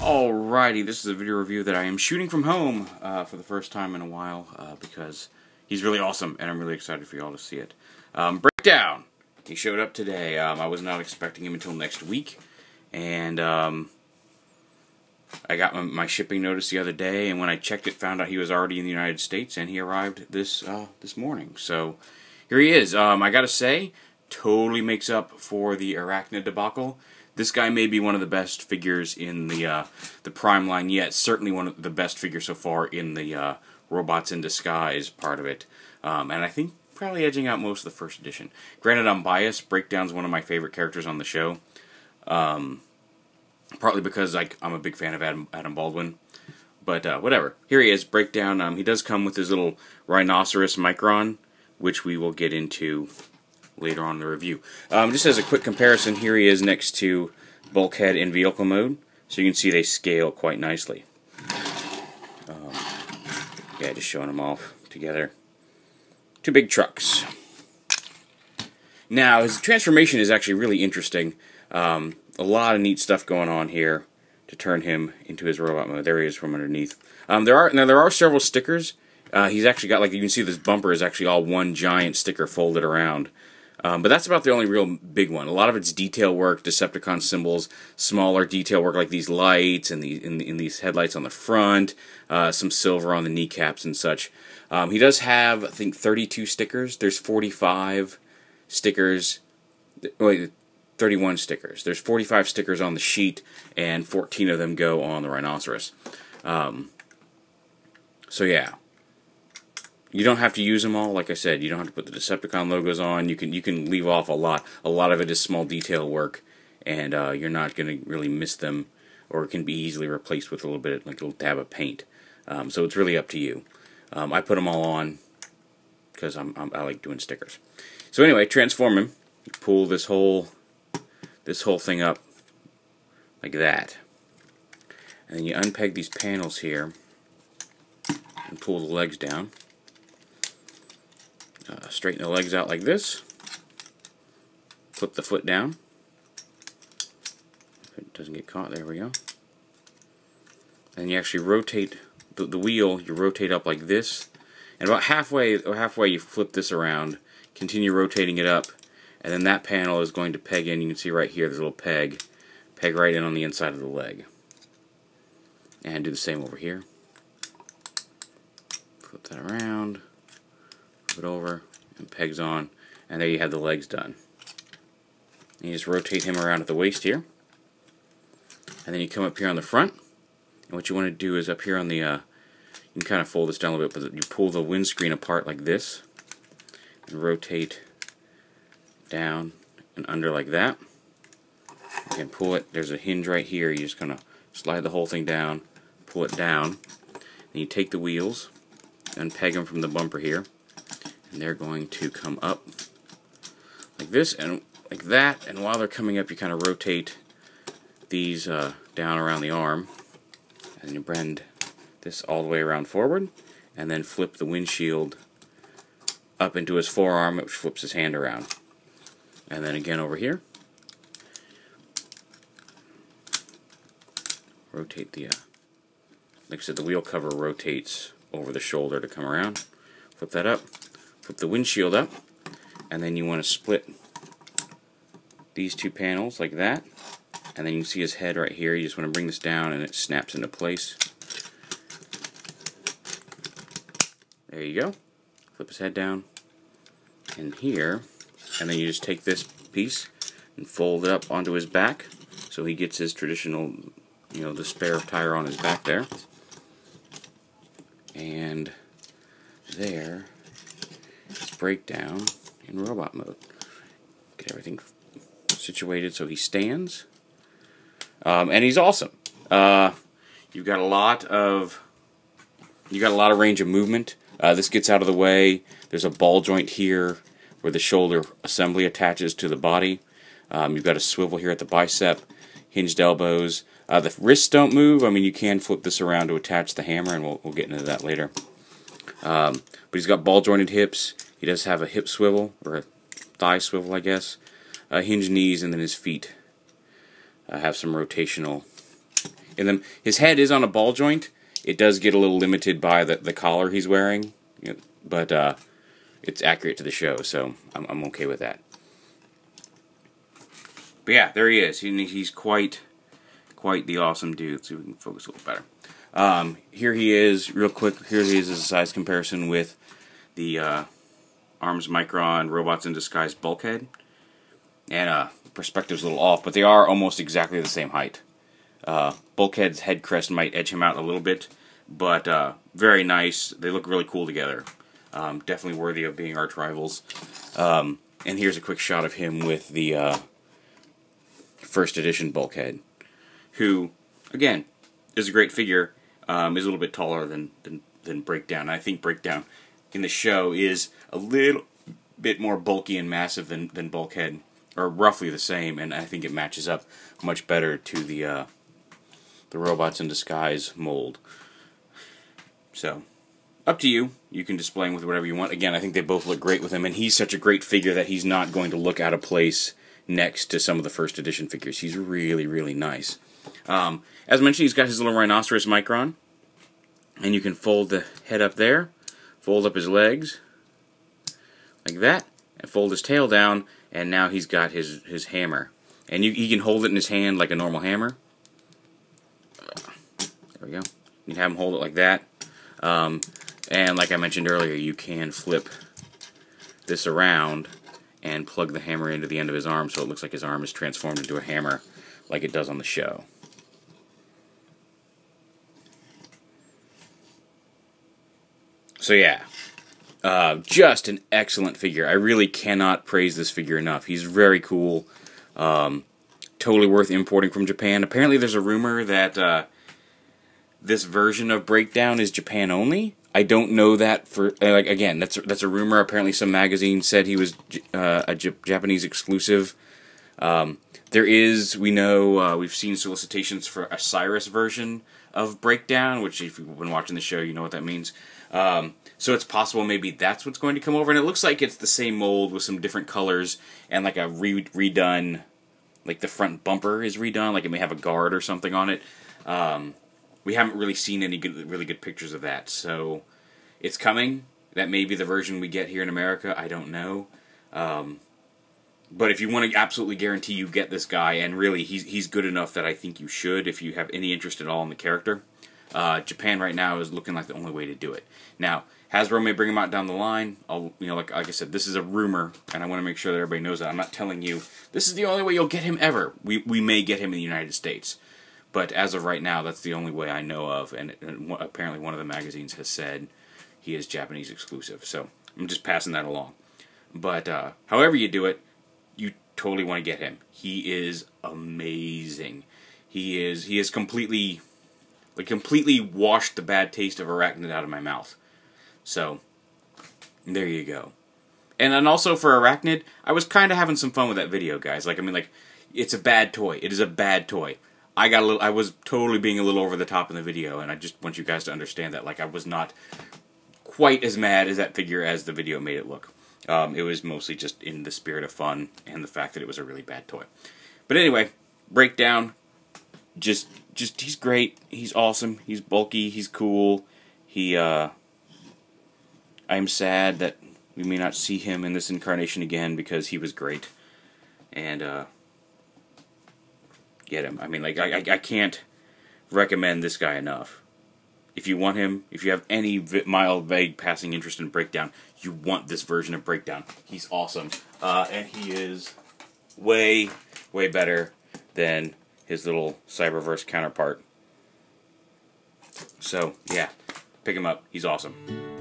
Alrighty, this is a video review that I am shooting from home for the first time in a while because he's really awesome and I'm really excited for y'all to see it. Breakdown! He showed up today. I was not expecting him until next week, and I got my shipping notice the other day, and when I checked it, found out he was already in the United States, and he arrived this morning. So here he is. I gotta say, totally makes up for the Airachnid debacle. This guy may be one of the best figures in the Prime line yet. Certainly one of the best figures so far in the Robots in Disguise part of it. And I think probably edging out most of the first edition. Granted, I'm biased. Breakdown's one of my favorite characters on the show. Partly because I'm a big fan of Adam Baldwin. But whatever. Here he is, Breakdown. He does come with his little rhinoceros micron, which we will get into later on in the review. Just as a quick comparison, here he is next to Bulkhead in vehicle mode, so you can see they scale quite nicely. Yeah, just showing them off together. Two big trucks. Now, his transformation is actually really interesting. A lot of neat stuff going on here to turn him into his robot mode. There he is from underneath. There are several stickers. He's actually got, like, you can see this bumper is actually all one giant sticker folded around. But that's about the only real big one. A lot of it's detail work, Decepticon symbols, smaller detail work like these lights and in these headlights on the front, some silver on the kneecaps and such. He does have, I think, 32 stickers. There's 45 stickers. Wait, 31 stickers. There's 45 stickers on the sheet, and 14 of them go on the rhinoceros. So yeah. You don't have to use them all, like I said. You don't have to put the Decepticon logos on. You can leave off a lot. A lot of it is small detail work, and you're not going to really miss them, or it can be easily replaced with a little bit, like a little dab of paint. So it's really up to you. I put them all on because I like doing stickers. So anyway, transform him. You pull this whole thing up like that, and then you unpeg these panels here and pull the legs down. Straighten the legs out like this. Flip the foot down. If it doesn't get caught, there we go. And you actually rotate the wheel. You rotate up like this, and about halfway you flip this around. Continue rotating it up, and then that panel is going to peg in. You can see right here, there's a little peg right in on the inside of the leg. And do the same over here. Flip that around. It over and pegs on, and there you have the legs done. And you just rotate him around at the waist here, and then you come up here on the front, and what you want to do is up here on the you can kind of fold this down a little bit, but you pull the windscreen apart like this and rotate down and under like that. You can pull it. There's a hinge right here. You just kind of slide the whole thing down, pull it down, and you take the wheels and peg them from the bumper here. And they're going to come up like this and like that, and while they're coming up you kind of rotate these down around the arm, and you bend this all the way around forward, and then flip the windshield up into his forearm, which flips his hand around. And then again over here, rotate the, like I said, the wheel cover rotates over the shoulder to come around. Flip that up. Flip the windshield up, and then you want to split these two panels like that, and then you can see his head right here. You just want to bring this down and it snaps into place. There you go. Flip his head down in here, and then you just take this piece and fold it up onto his back so he gets his traditional, the spare tire on his back there. And there, Breakdown in robot mode. Get everything situated so he stands, and he's awesome. You've got a lot of range of movement. This gets out of the way. There's a ball joint here where the shoulder assembly attaches to the body. You've got a swivel here at the bicep, hinged elbows. The wrists don't move. I mean, you can flip this around to attach the hammer, and we'll get into that later. But he's got ball jointed hips. He does have a hip swivel, or a thigh swivel, I guess. Hinged knees, and then his feet have some rotational in them. His head is on a ball joint. It does get a little limited by the collar he's wearing, but it's accurate to the show, so I'm okay with that. But yeah, there he is. He's quite the awesome dude. Let's see if we can focus a little better. Here he is, real quick. Here he is as a size comparison with the Arms Micron Robots in Disguise bulkhead. And perspective's a little off, but they are almost exactly the same height. Bulkhead's head crest might edge him out a little bit, but very nice. They look really cool together. Definitely worthy of being arch rivals. And here's a quick shot of him with the first edition bulkhead, who, again, is a great figure. Is a little bit taller than Breakdown. I think Breakdown in the show is a little bit more bulky and massive than Bulkhead, or roughly the same, and I think it matches up much better to the Robots in Disguise mold. So, up to you. You can display him with whatever you want. Again, I think they both look great with him, and he's such a great figure that he's not going to look out of place next to some of the first edition figures. He's really, really nice. As mentioned, he's got his little Rhinoceros Micron, and you can fold the head up there, fold up his legs, like that, and fold his tail down, and now he's got his hammer. And he can hold it in his hand like a normal hammer. There we go. You can have him hold it like that. And like I mentioned earlier, you can flip this around and plug the hammer into the end of his arm so it looks like his arm is transformed into a hammer like it does on the show. So yeah, just an excellent figure. I really cannot praise this figure enough. He's very cool. Totally worth importing from Japan. Apparently there's a rumor that this version of Breakdown is Japan only. I don't know that for, like, again, that's a rumor. Apparently some magazine said he was a Japanese exclusive. There is, we know, we've seen solicitations for a Cyrus version of Breakdown, which if you've been watching the show, you know what that means. So it's possible maybe that's what's going to come over, and it looks like it's the same mold with some different colors and like a redone, like the front bumper is redone, like it may have a guard or something on it. We haven't really seen any really good pictures of that, so it's coming. That may be the version we get here in America. I don't know. But if you want to absolutely guarantee you get this guy, and really he's good enough that I think you should if you have any interest at all in the character. Japan right now is looking like the only way to do it. Now, Hasbro may bring him out down the line. Like I said, this is a rumor, and I want to make sure that everybody knows that. I'm not telling you this is the only way you'll get him ever. We may get him in the United States. But as of right now, that's the only way I know of, and apparently one of the magazines has said he is Japanese exclusive. So I'm just passing that along. But however you do it, you totally want to get him. He is amazing. He is completely washed the bad taste of Airachnid out of my mouth. So there you go. And then also for Airachnid, I was kind of having some fun with that video, guys. It's a bad toy. It is a bad toy. I was totally being a little over the top in the video, and I just want you guys to understand that. I was not quite as mad as that figure as the video made it look. It was mostly just in the spirit of fun and the fact that it was a really bad toy. But anyway, Breakdown, just he's great. He's awesome. He's bulky. He's cool. I'm sad that we may not see him in this incarnation again because he was great. And get him. I mean, I can't recommend this guy enough. If you want him, if you have any mild, vague, passing interest in Breakdown, you want this version of Breakdown. He's awesome. And he is way, way better than his little Cyberverse counterpart. So, yeah, pick him up. He's awesome.